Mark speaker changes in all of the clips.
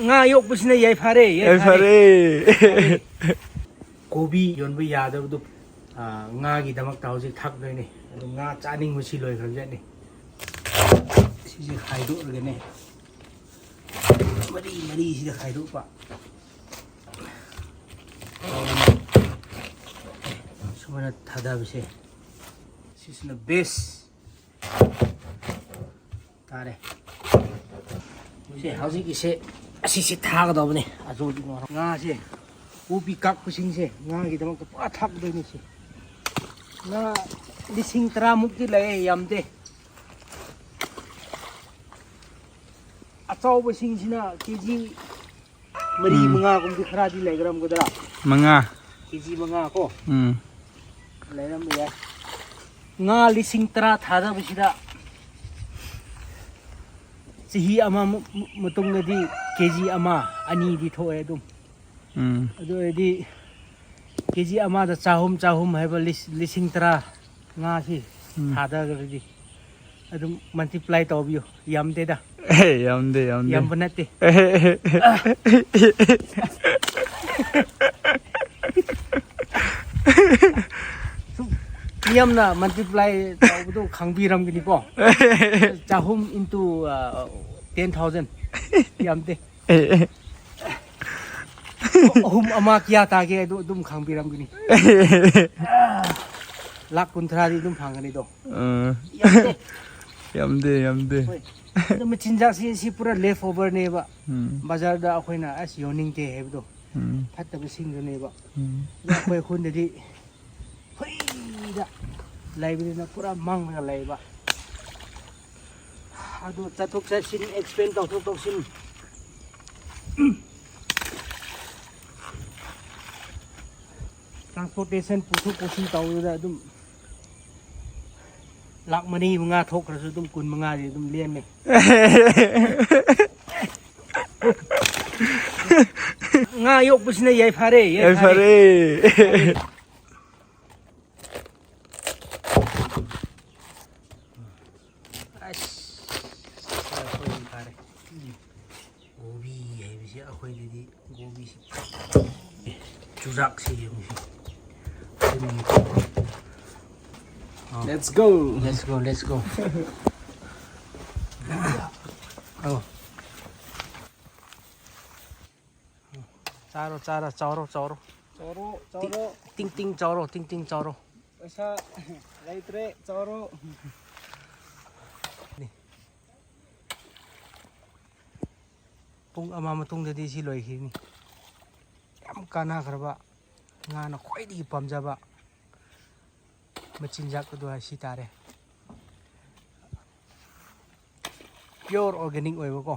Speaker 1: nga yok busina yai phare
Speaker 2: yai phare
Speaker 1: kobi yon bu ya da du nga gi damak ta hojik thak doi ni nga chaning musi loi khram ja ni si je khai do ge ne mari si da khai do pa sumana thada bise sisna base tare se hojik ise asi thag da bne azu nga se ubi kak pusing se nga gi damak ta pa thak doi ni se nga lising tra mukti lai yamde achau basing sina kg mari manga kum di khara di lai gram godra
Speaker 2: manga
Speaker 1: kg manga ko lai ram ya nga lising tra thada basida chihi ama mutung di kg ama ani di thoe dum adu edi kg ama da chahum haiba lising tra nga si thada gari adum multiply tawbiyo yamde da
Speaker 2: yamde
Speaker 1: yam banate yamna multiply tawbudo khangbiram gini ko chahum into 10,000 yamde hum ama kya tage dum khangbiram gini lak kunthra di dum phangani do
Speaker 2: yamde
Speaker 1: dum chinja si pura left over ne ba bazar da akoina as yoning te hebdo phatta ba sing ne ba da koi khun di hoi da library na pura mang ga lai ba adu chatuk sa sin expand tok sin transportation pusin tawda dum lak mani mga thok rasu dum kun mga di dum lien me nga yok busina yai phare gobi hai bisi akhoi di gobi si churak si
Speaker 2: let's go
Speaker 1: oh charo ting charo
Speaker 2: paisa laitre charo
Speaker 1: pung ama matung da di si loi hi ni yam kana kharba nga na khoi di pamjaba machinjak do si tare pure organic oibo ko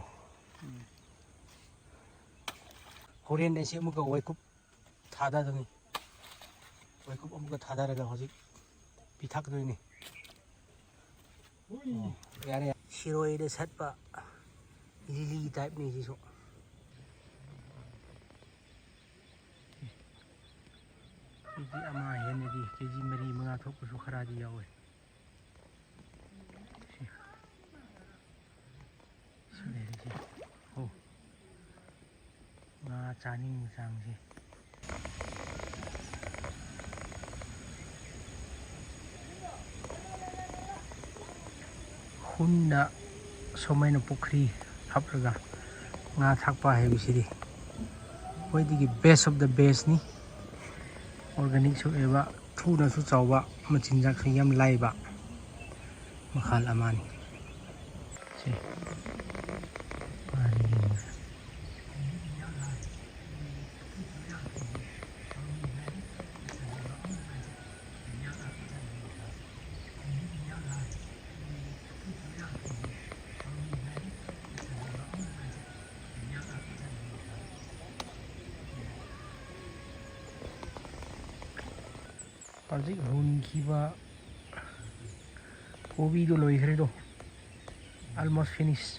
Speaker 1: horen de se muka waikup thada dani waikup amuka thada raga hojik pithak doi ni yare shiroi de satpa lily type ni ji so kg ama hen di kg mari manga thok su khara di yawe oh nga chaning sang si hunna somai na pukri hapraga nga thakpa hai bisidi hoidigi best of the best ni organic su eba thuna su chawba machinjak su yam laiba makhal amani si Pazik hun kiba kobi do loi khre do almost finished